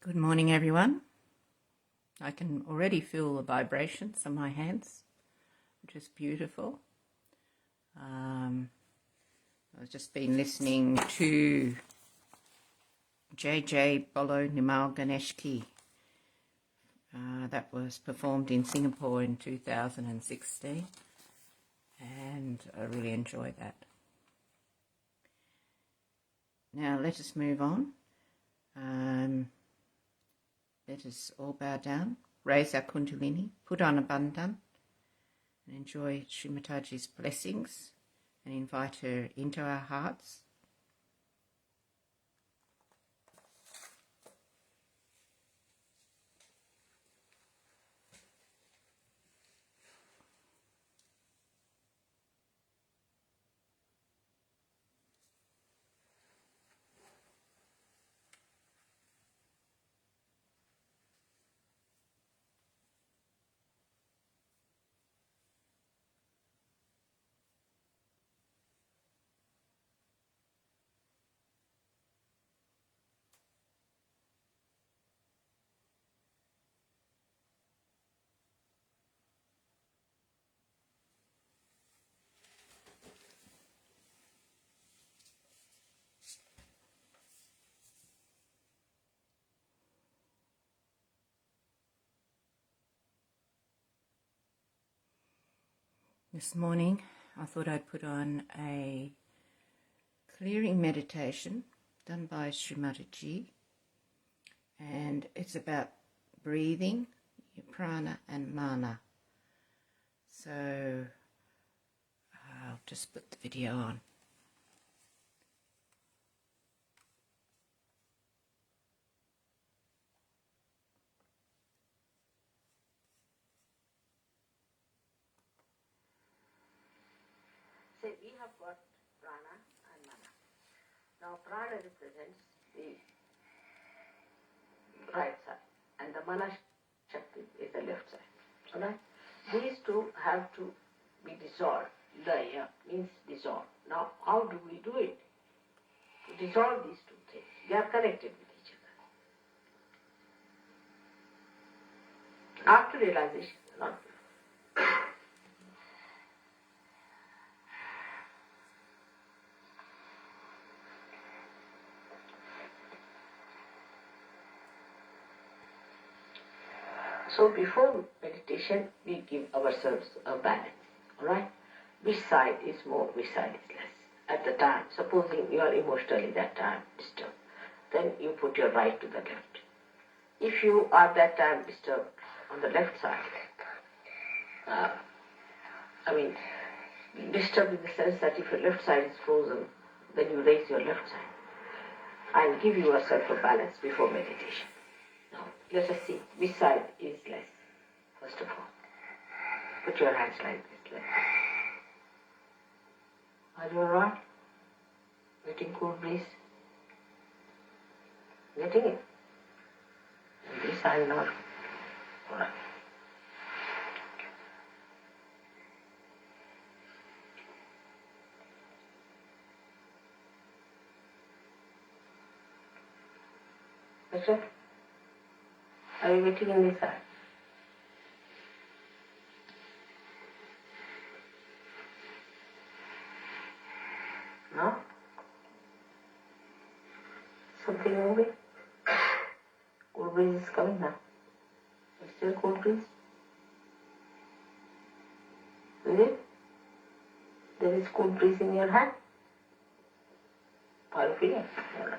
Good morning, everyone. I can already feel the vibrations on my hands, which is beautiful. I've just been listening to JJ Bolo Nimal Ganeshki. That was performed in Singapore in 2016, and I really enjoyed that. Now let us move on. Let us all bow down, raise our kundalini, put on a bandhan, and enjoy Shri Mataji's blessings and invite her into our hearts. This morning, I thought I'd put on a clearing meditation done by Shri Mataji, and it's about breathing, your prana and mana. So I'll just put the video on. We have got prana and mana. Now prana represents the right side and the mana shakti is the left side. Alright? These two have to be dissolved. Laya means dissolve. Now how do we do it? To dissolve these two things. They are connected with each other. After realization, not before. So before meditation, we give ourselves a balance, alright? Which side is more, which side is less. At the time, supposing you are emotionally that time disturbed, then you put your right to the left. If you are that time disturbed on the left side, disturbed in the sense that if your left side is frozen, then you raise your left side and give yourself a balance before meditation. Now, let us see which side is less. First of all, put your hands like this. Are you alright? Getting cool breeze? Getting it? And this side not. Alright. Better? Are you getting in this side? No? Something moving? Cool breeze is coming now. It's still cool breeze? Is it? There is cool breeze in your hand? Are you feeling? No.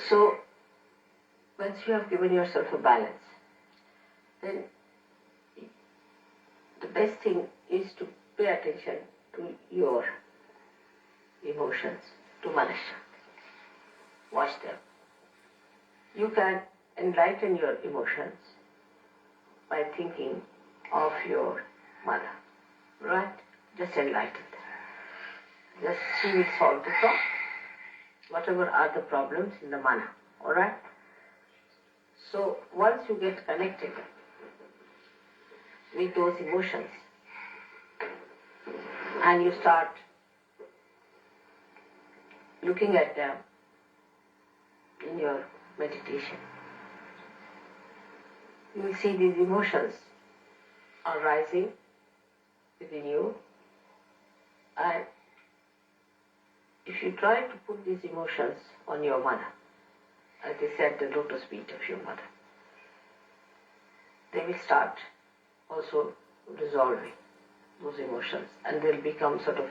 So, once you have given yourself a balance, then the best thing is to pay attention to your emotions, to Manasya. Watch them. You can enlighten your emotions by thinking of your mother, right? Just enlighten them. Just she will solve the problem. Whatever are the problems in the mana, alright? So once you get connected with those emotions and you start looking at them in your meditation, you will see these emotions are rising within you, and if you try to put these emotions on your mother, as they said, the lotus feet of your mother, they will start also dissolving those emotions, and they'll become sort of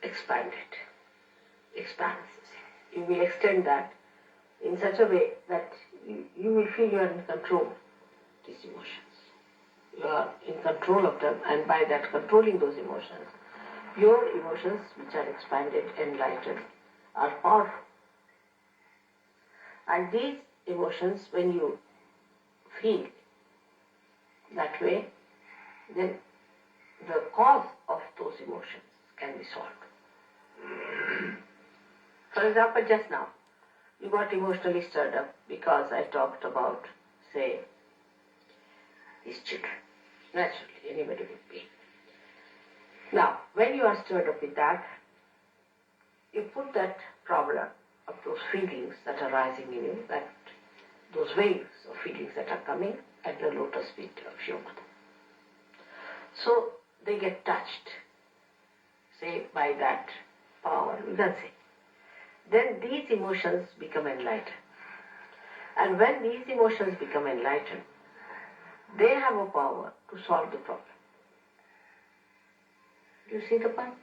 expands. You will extend that in such a way that you will feel you are in control of these emotions. You are in control of them, and by that controlling those emotions, your emotions which are expanded, enlightened, are powerful. And these emotions, when you feel that way, then the cause of those emotions can be solved. For example, just now, you got emotionally stirred up because I talked about, say, these children. Naturally, anybody would be. Now, when you are stirred up with that, you put that problem of those feelings that are rising in you, that those waves of feelings that are coming at the lotus feet of your mother. So they get touched, say, by that power, you can say. Then these emotions become enlightened. And when these emotions become enlightened, they have a power to solve the problem. Do you see the point?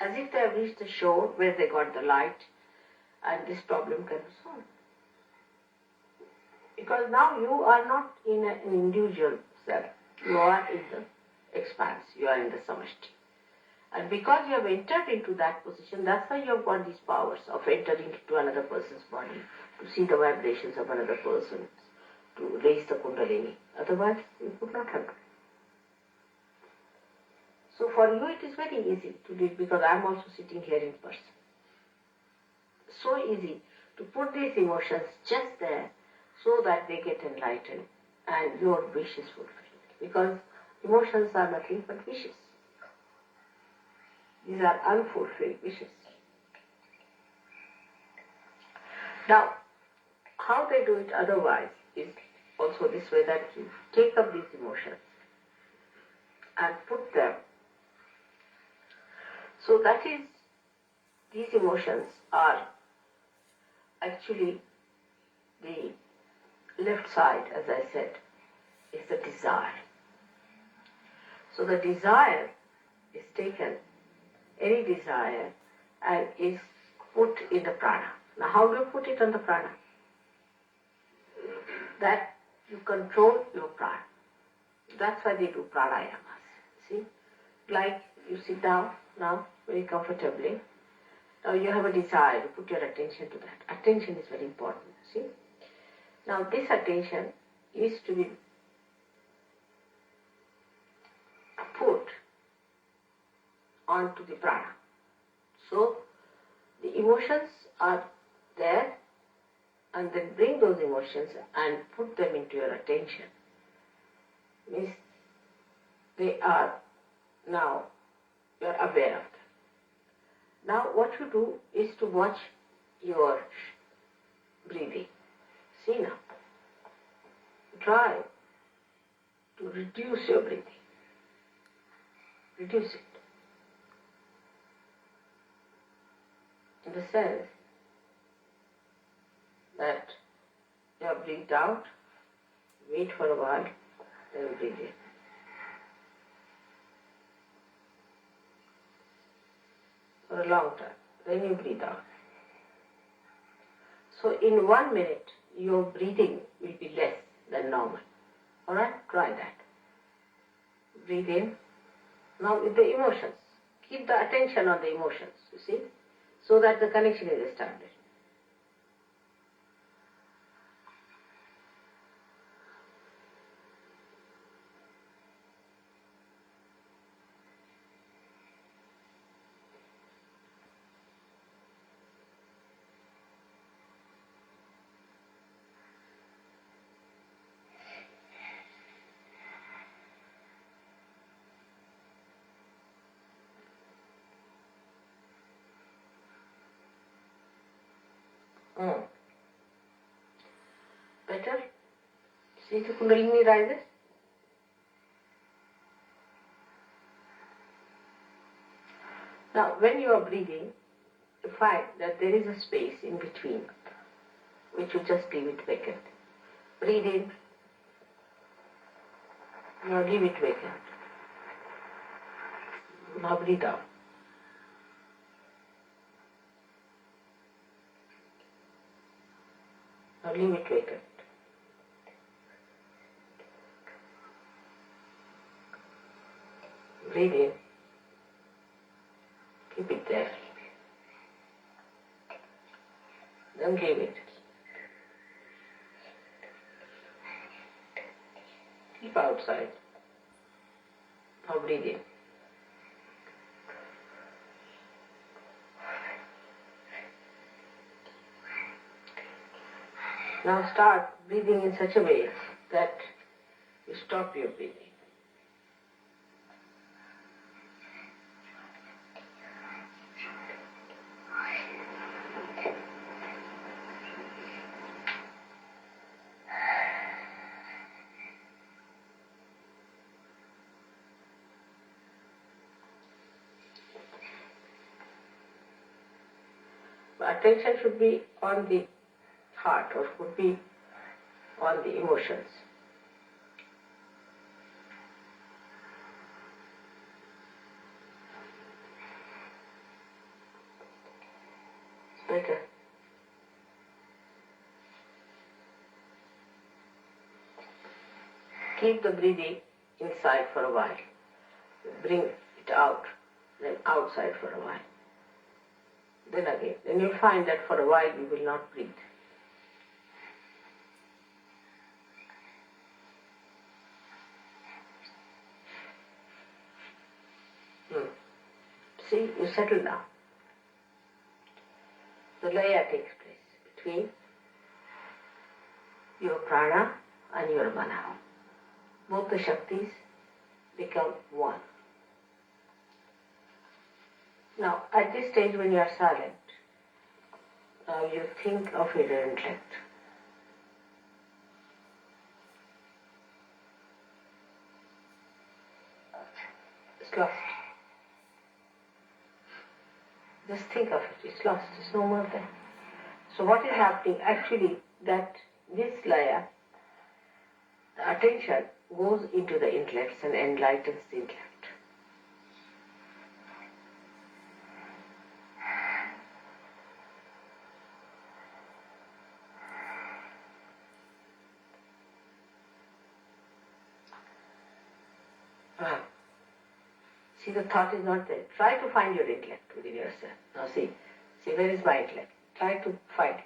As if they have reached the shore where they got the light and this problem can be solved. Because now you are not in an individual self. You are in the expanse. You are in the samashti. And because you have entered into that position, that's why you have got these powers of entering into another person's body, to see the vibrations of another person, to raise the kundalini. Otherwise, you could not have done. So for you it is very easy to do it, because I am also sitting here in person. So easy to put these emotions just there so that they get enlightened and your wish is fulfilled. Because emotions are nothing but wishes. These are unfulfilled wishes. Now, how they do it otherwise is also this way, that you take up these emotions and put them. So that is, these emotions are actually the left side, as I said, is the desire. So the desire is taken, any desire, and is put in the prana. Now how do you put it on the prana? That you control your prana. That's why they do pranayamas. See? Like you sit down now very comfortably. Now you have a desire to put your attention to that. Attention is very important. See? Now this attention is to be put onto the prana. So the emotions are there, and then bring those emotions and put them into your attention. Means they are now, you are aware of them. Now what you do is to watch your breathing. See now. Try to reduce your breathing. Reduce it. In the sense that you have breathed out, wait for a while, then breathe in. For a long time, then you breathe out. So in 1 minute, your breathing will be less than normal. Alright, try that. Breathe in. Now with the emotions, keep the attention on the emotions, you see, so that the connection is established. Better? See the Kundalini rises? Now, when you are breathing, you find that there is a space in between, which you just leave it vacant. Breathe in. Now leave it vacant. Now breathe out. Now leave it vacant. Breathe in. Keep it there. Then leave it. Keep outside. Now breathe in. Now start breathing in such a way that you stop your breathing. Attention should be on the heart or should be on the emotions. It's better. Keep the breathing inside for a while. Bring it out, then outside for a while. Then again. Then you'll find that for a while you will not breathe. See, you settle down. The laya takes place between your prana and your mana. Both the Shaktis become one. Now, at this stage when you are silent, now you think of your intellect. It's lost. Just think of it. It's lost. It's no more there. So what is happening? Actually, that this laya, the attention goes into the intellects and enlightens the intellect. See, the thought is not there. Try to find your intellect within yourself. Now see, where is my intellect? Try to find it.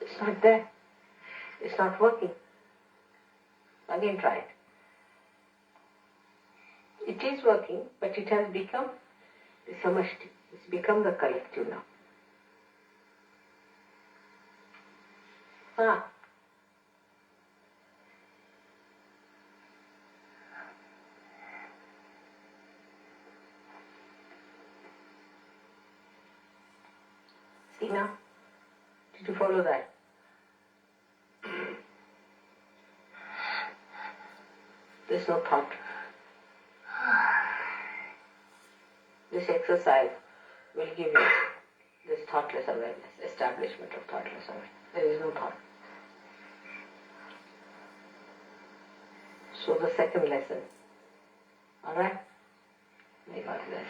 It's not there. It's not working. Again try it. It is working, but it has become the samashti. It's become the collective now. See now? Did you follow that? There's no thought. This exercise will give you this thoughtless awareness, establishment of thoughtless awareness. There is no thought. So the second lesson. Alright? May God bless.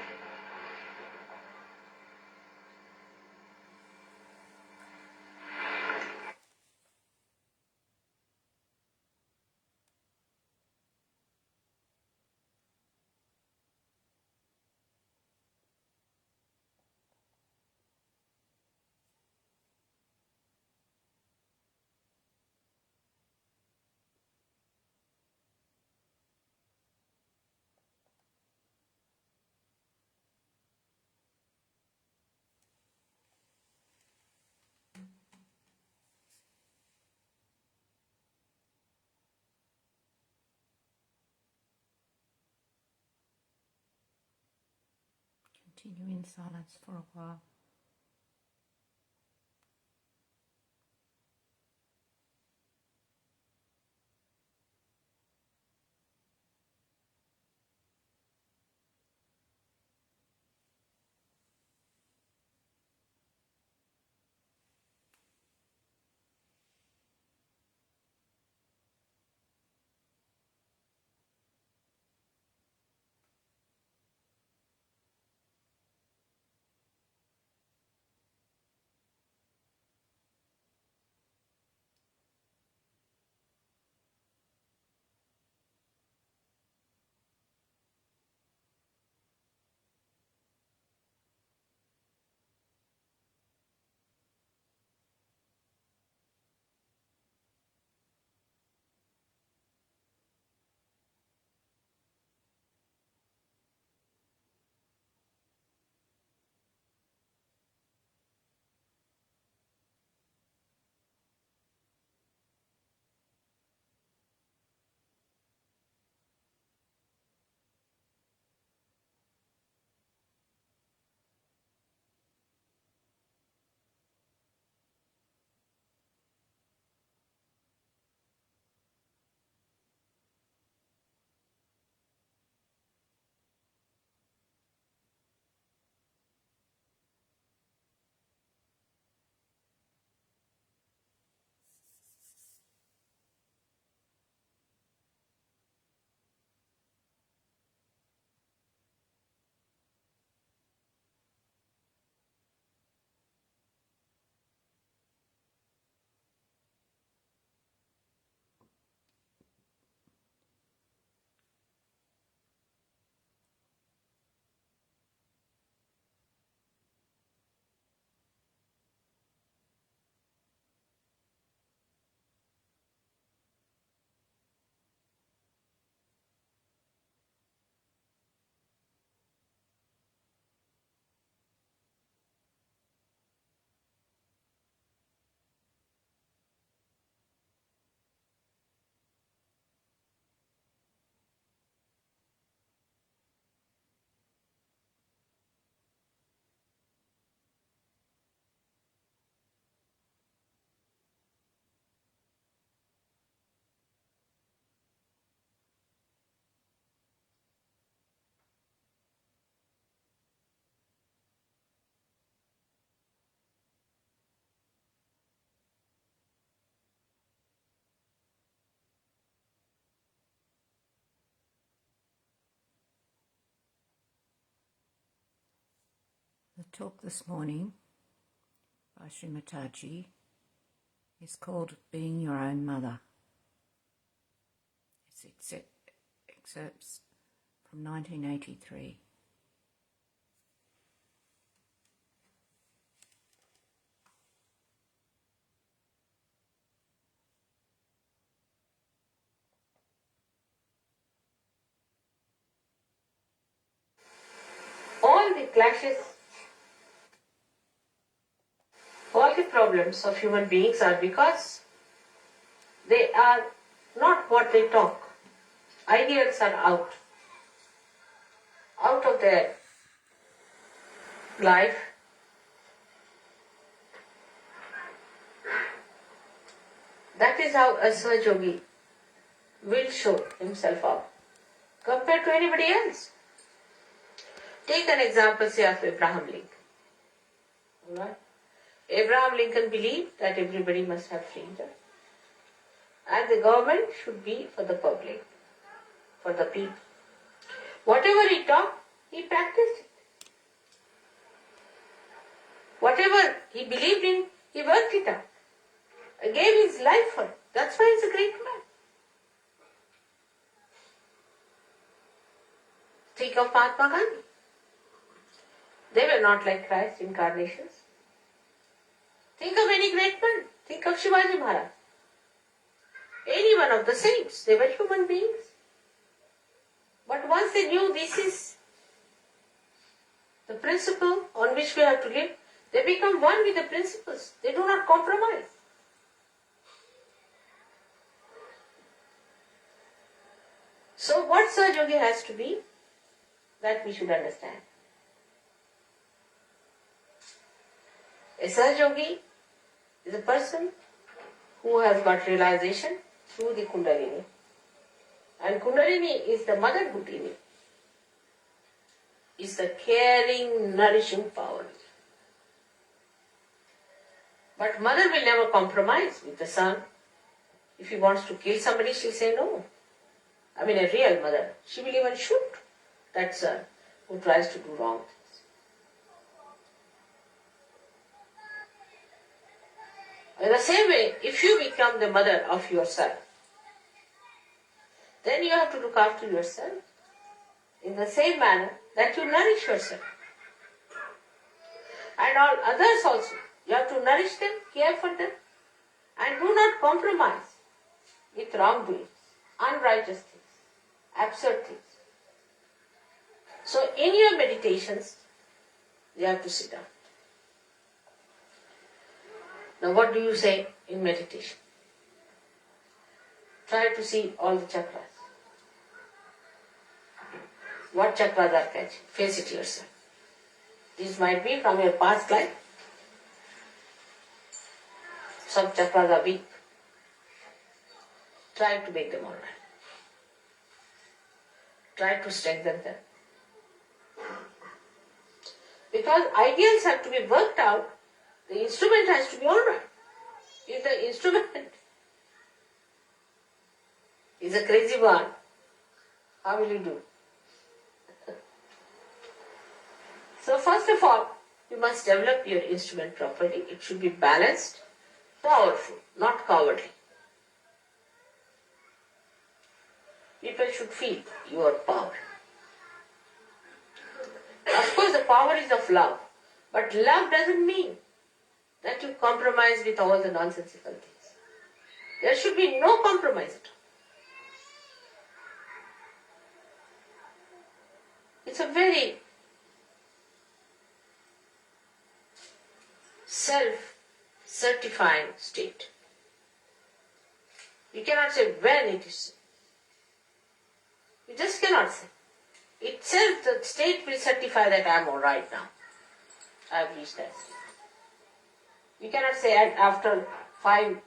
Continue in silence for a while. The talk this morning by Shri Mataji is called Being Your Own Mother. It's excerpts from 1983. All the clashes, all the problems of human beings are because they are not what they talk. Ideals are out of their life. That is how a Sahaja Yogi will show himself up compared to anybody else. Take an example, say, of Abraham Lincoln. Right? Abraham Lincoln believed that everybody must have freedom and the government should be for the public, for the people. Whatever he taught, he practiced it. Whatever he believed in, he worked it out. He gave his life for it. That's why he's a great man. Think of Mahatma Gandhi. They were not like Christ incarnations. Think of any great man. Think of Shivaji Maharaj. Any one of the saints. They were human beings. But once they knew this is the principle on which we have to live, they become one with the principles. They do not compromise. So what Sahaja Yogi has to be, that we should understand. A Sahaja Yogi is a person who has got realization through the Kundalini. And Kundalini is the mother Kundalini. Is the caring, nourishing power. But mother will never compromise with the son. If he wants to kill somebody, she'll say no. I mean, a real mother. She will even shoot that son who tries to do wrong things. In the same way, if you become the mother of yourself, then you have to look after yourself in the same manner that you nourish yourself. And all others also. You have to nourish them, care for them, and do not compromise with wrongdoings, unrighteous things, absurd things. So in your meditations, you have to sit down. Now what do you say in meditation? Try to see all the chakras. What chakras are catching? Face it yourself. This might be from your past life. Some chakras are weak. Try to make them alright. Try to strengthen them. Because ideals have to be worked out, the instrument has to be alright. If the instrument is a crazy one, how will you do? So first of all, you must develop your instrument properly. It should be balanced, powerful, not cowardly. People should feel your power. Of course, the power is of love. But love doesn't mean that you compromise with all the nonsensical things. There should be no compromise at all. It's a very self-certifying state. You cannot say when it is. You just cannot say. Itself, the state will certify that I am all right now. I have reached that state. You cannot say after 5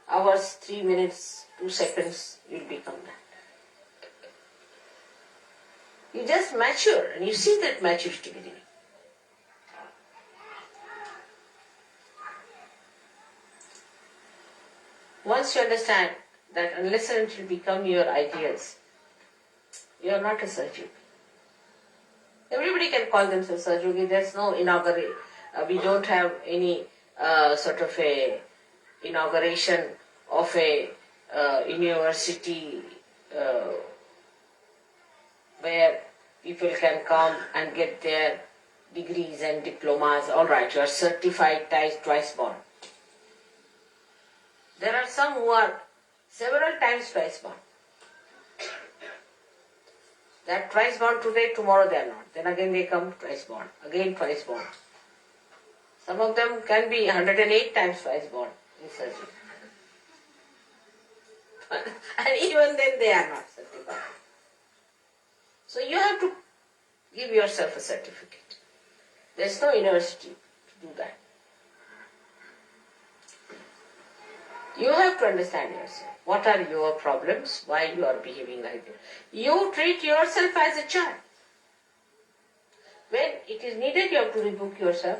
hours, 3 minutes, 2 seconds, you will become that. You just mature and you see that maturity within you. Once you understand that unless and until you become your ideals, you are not a Sahaja Yogi. Everybody can call themselves Sahaja Yogi. There's no inauguration. We don't have any sort of a inauguration of a university where people can come and get their degrees and diplomas. All right, you are certified twice born. There are some who are several times twice born. They are twice born today, tomorrow they are not. Then again they come twice born, again twice born. Some of them can be 108 times twice born in surgery. And even then they are not certified. So you have to give yourself a certificate. There is no university to do that. You have to understand yourself. What are your problems? Why you are behaving like this? You treat yourself as a child. When it is needed, you have to rebuke yourself.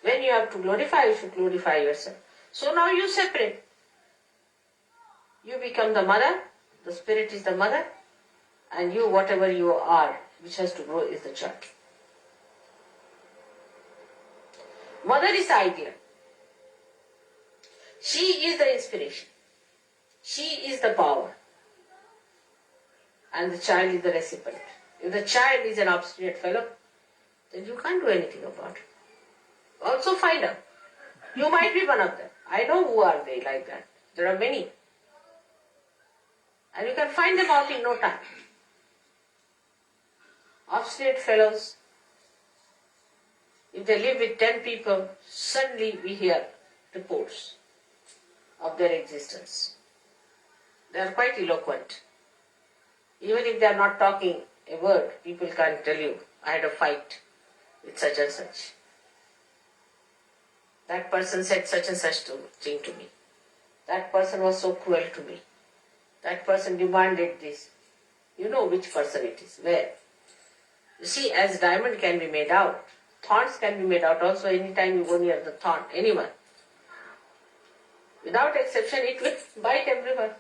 When you have to glorify, you should glorify yourself. So now you separate. You become the mother, the spirit is the mother, and you, whatever you are, which has to grow, is the child. Mother is the ideal. She is the inspiration. She is the power. And the child is the recipient. If the child is an obstinate fellow, then you can't do anything about it. Also find out. You might be one of them. I know who are they like that. There are many. And you can find them out in no time. Obstinate fellows, if they live with 10 people, suddenly we hear reports of their existence. They are quite eloquent. Even if they are not talking a word, people can tell you, I had a fight with such and such. That person said such and such thing to me. That person was so cruel to me. That person demanded this. You know which person it is, where. You see, as diamond can be made out, thorns can be made out also anytime you go near the thorn, anyone. Without exception, it will bite everyone.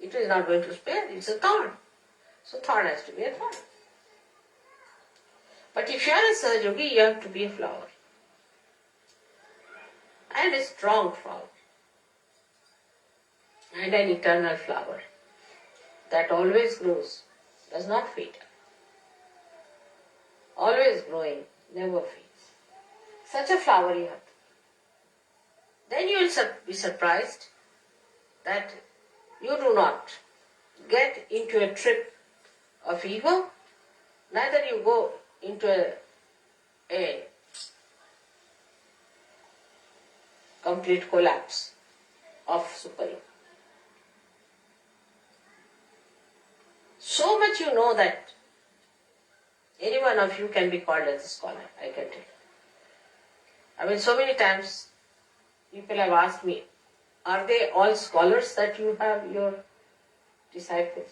It is not going to spare, it's a thorn. So thorn has to be a thorn. But if you are a Sahaja, you have to be a flower. And a strong flower. And an eternal flower. That always grows, does not fade. Always growing, never fades. Such a flower you have. Then you will be surprised that you do not get into a trip of ego, neither you go into a complete collapse of super-ego. So much you know that any one of you can be called as a scholar, I can tell you. I mean, so many times people have asked me, are they all scholars that you have, your disciples?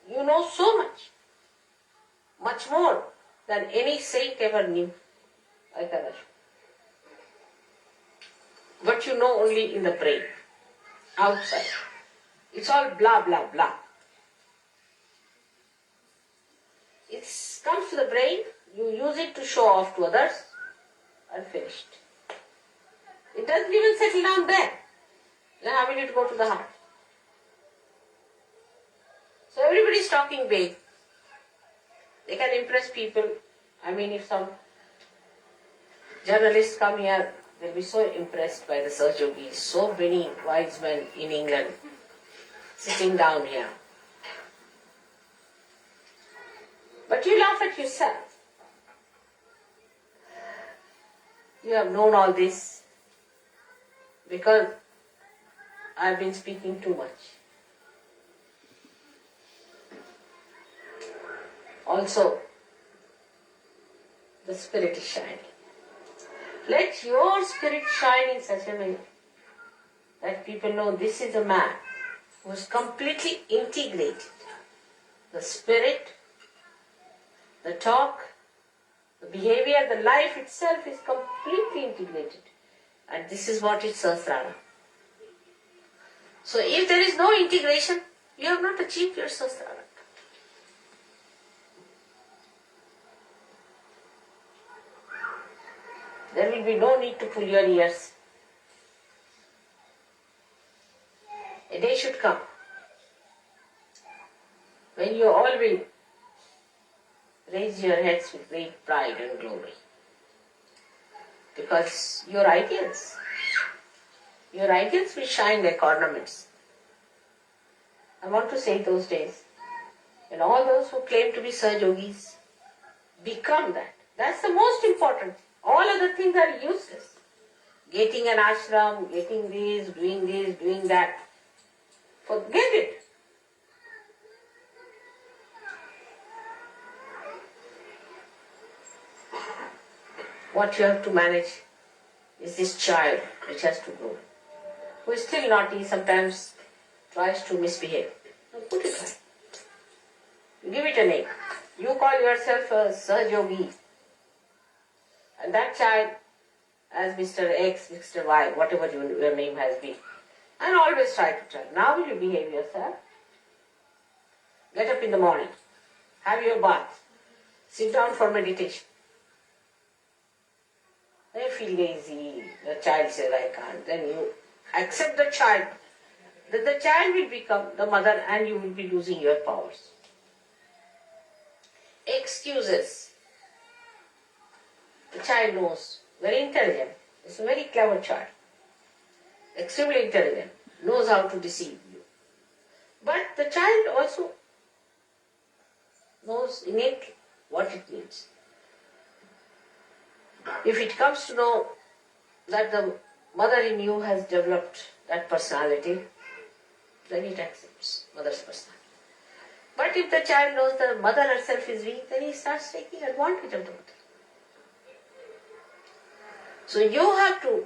You know so much more than any saint ever knew, I can assure. But you know only in the brain, outside. It's all blah, blah, blah. It comes to the brain, you use it to show off to others, and finished. It doesn't even settle down there. Then how will it go to the heart? So everybody is talking big. They can impress people. I mean, if some journalists come here, they'll be so impressed by the Sahaja Yogis. So many wise men in England sitting down here. But you laugh at yourself. You have known all this because I've been speaking too much. Also, the spirit is shining. Let your spirit shine in such a way that people know this is a man who is completely integrated. The spirit, the talk, the behavior, the life itself is completely integrated. And this is what is Sahasrara. So if there is no integration, you have not achieved your Sahasrara. There will be no need to pull your ears. A day should come when you all will raise your heads with great pride and glory. Because your ideals will shine like ornaments. I want to say those days, when all those who claim to be Sahajogis become that. That's the most important. All other things are useless. Getting an ashram, getting this, doing that. Forget it. What you have to manage is this child which has to grow, who is still naughty, sometimes tries to misbehave. Now put it right. You give it a name. You call yourself a Sahajogi. And that child, as Mr. X, Mr. Y, whatever your name has been, and always try to tell. Now will you behave yourself? Get up in the morning, have your bath, sit down for meditation. Then you feel lazy, the child says, I can't. Then you accept the child. Then the child will become the mother and you will be losing your powers. Excuses. The child knows, very intelligent. It's a very clever child. Extremely intelligent, knows how to deceive you. But the child also knows innately what it means. If it comes to know that the mother in you has developed that personality, then it accepts mother's personality. But if the child knows the mother herself is weak, then he starts taking advantage of the mother. So you have to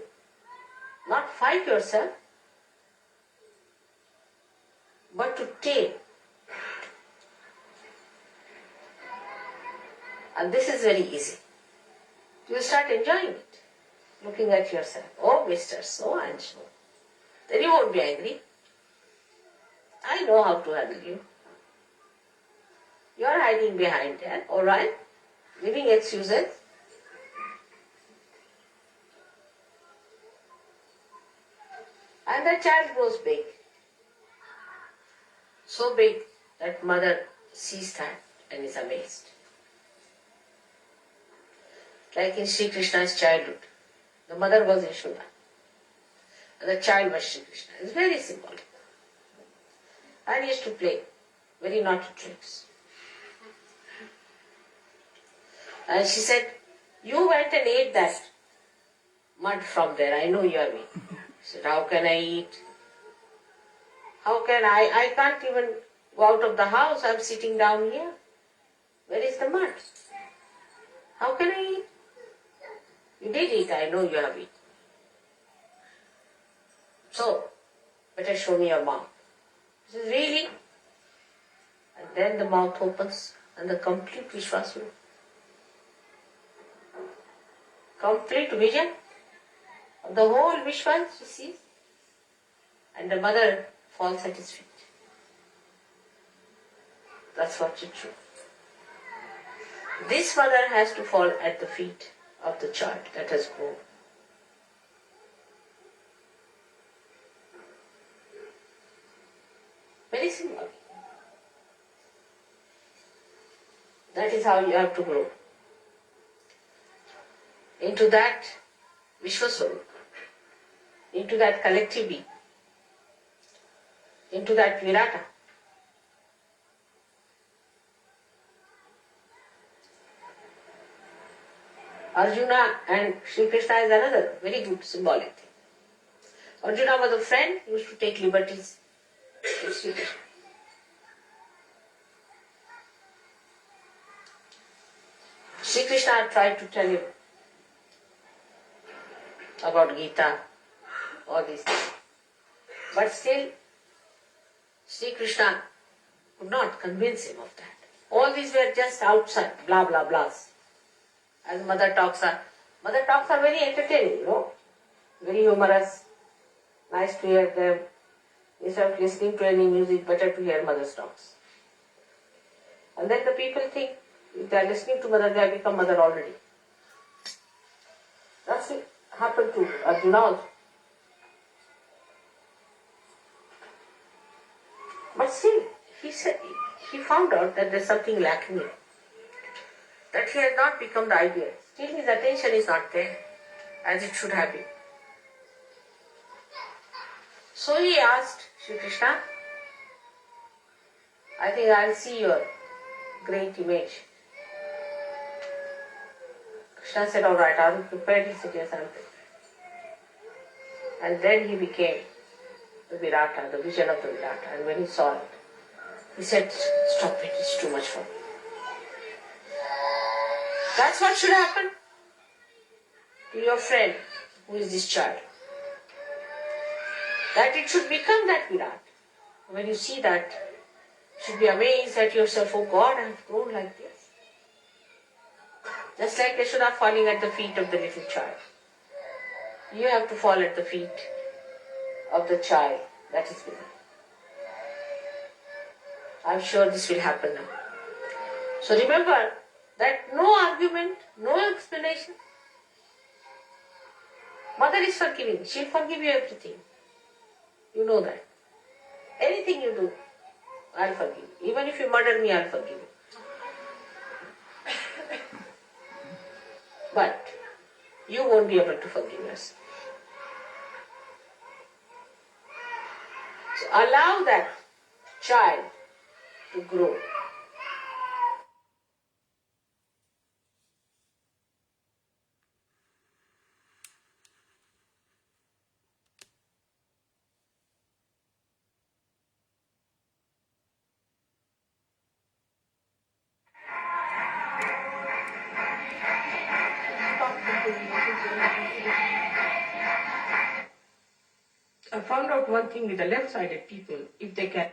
not fight yourself, but to tame. And this is very easy. You start enjoying it, looking at yourself. Oh, Mr. So and so. Then you won't be angry. I know how to handle you. You are hiding behind there, alright? Giving excuses. And the child grows big. So big that mother sees that and is amazed. Like in Sri Krishna's childhood. The mother was Yashoda. And the child was Sri Krishna. It's very symbolic. And he used to play very naughty tricks. And she said, you went and ate that mud from there. I know you are weak. He said, how can I eat? How can I? I can't even go out of the house. I'm sitting down here. Where is the mud? How can I eat? You did eat. I know you have eaten. So, better show me your mouth. He says, really? And then the mouth opens and the complete Vishwas will. Complete vision of the whole Vishwas she sees. And the mother falls at his feet. That's what you do. This mother has to fall at the feet of the child that has grown. Very simple. That is how you have to grow. Into that Vishwaswarup, into that collective being, into that Virata. Arjuna and Shri Krishna is another very good symbolic thing. Arjuna was a friend, he used to take liberties with Shri Krishna. Shri Krishna tried to tell him about Gita, all these things. But still, Shri Krishna could not convince him of that. All these were just outside, blah, blah, blahs. As mother talks are very entertaining, you know, very humorous, nice to hear them. Instead of listening to any music, better to hear mother's talks. And then the people think, if they are listening to mother, they have become mother already. That's what happened to Arjuna also. But still, he said, he found out that there's something lacking in him, that he has not become the ideal. Still his attention is not there as it should have been. So he asked Shri Krishna, I think I'll see your great image. Krishna said, all right, I'll prepare. He said, yes, I'm prepared. And then he became the Virata, the vision of the Virata. And when he saw it, he said, stop it, it's too much for me. That's what should happen to your friend who is this child. That it should become that Virat. When you see that, you should be amazed at yourself, oh God, I have grown like this. Just like Yashoda falling at the feet of the little child. You have to fall at the feet of the child that is within. I'm sure this will happen now. So remember that no argument, no explanation. Mother is forgiving. She'll forgive you everything. You know that. Anything you do, I'll forgive you. Even if you murder me, I'll forgive you. But you won't be able to forgive yourself. So allow that child to grow. I found out one thing with the left-sided people, if they can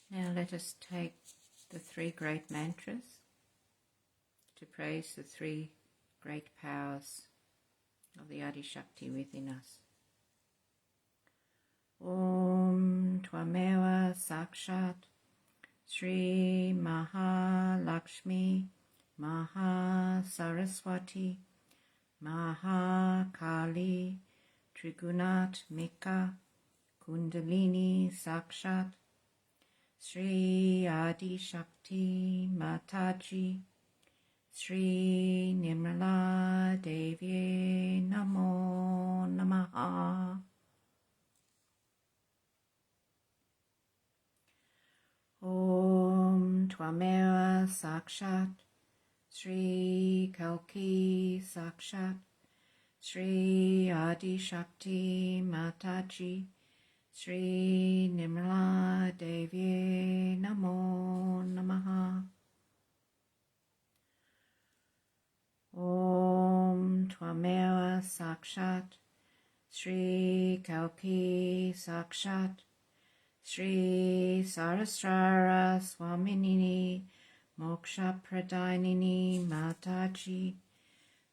Now let us take the three great mantras to praise the three great powers of the Adi Shakti within us. Om Tvameva Sakshat Shri Mahalakshmi Mahasaraswati Mahakali Trigunat Mika Kundalini Sakshat Shri Adi Shakti Mataji Shri Nirmala Devi Namo Namaha. Om Tvameva Sakshat Shri Kalki Sakshat Shri Adi Shakti Mataji Shri Nirmala Devi Namo Namaha. Om Tvameva Sakshat Shri Kalki Sakshat Shri Saraswara Swaminini Moksha Pradainini Mataji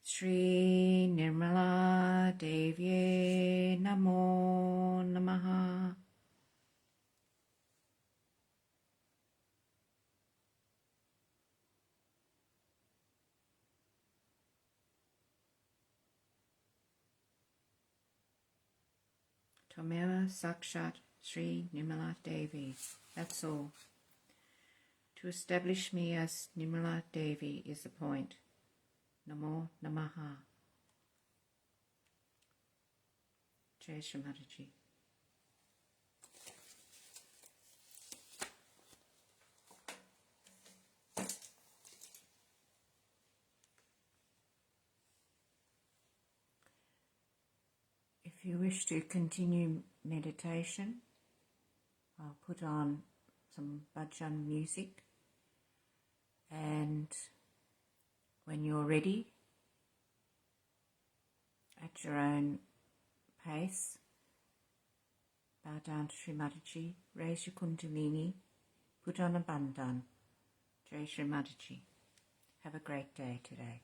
Shri Nirmala Devi Namo Namaha. Tvameva Sakshat Shri Nirmala Devi. That's all. To establish me as Nirmala Devi is the point. Namo Namaha. Jai Shri Mataji. If you wish to continue meditation, I'll put on some bhajan music, and when you're ready, at your own pace. Bow down to Shri Mataji, raise your kundalini, put on a bandhan. Jai Shri Mataji. Have a great day today.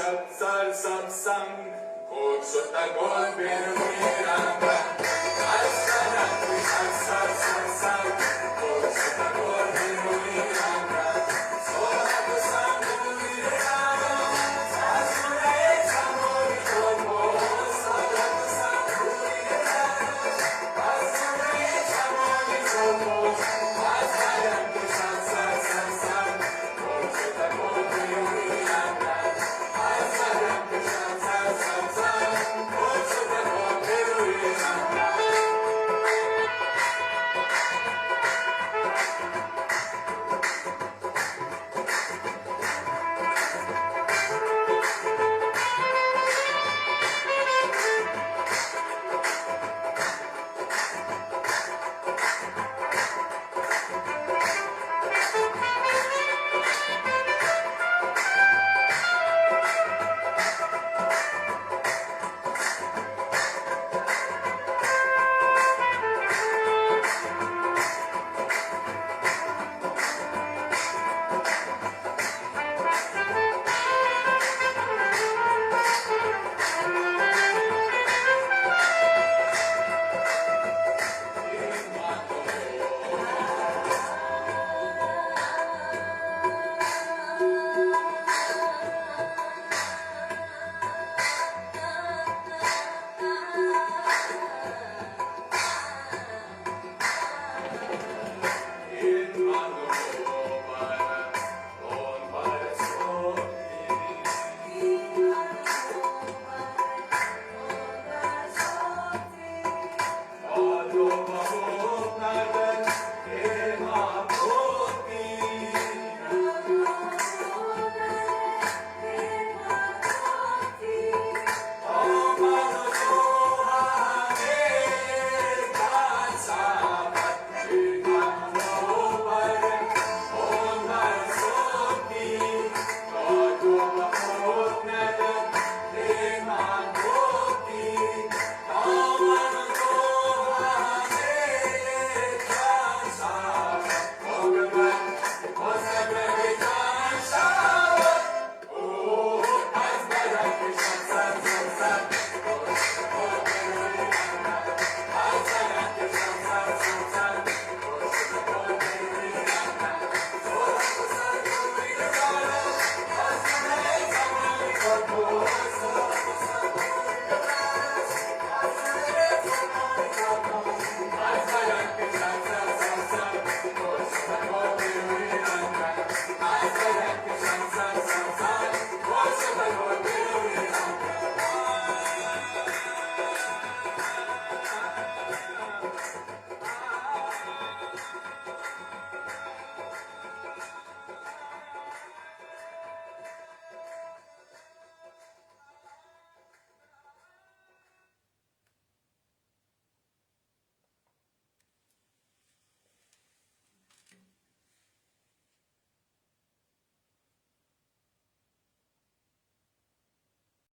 Sat Sar Sat Sang, Kod Sutta God Bir Miranga, Sat Sat Sat Sat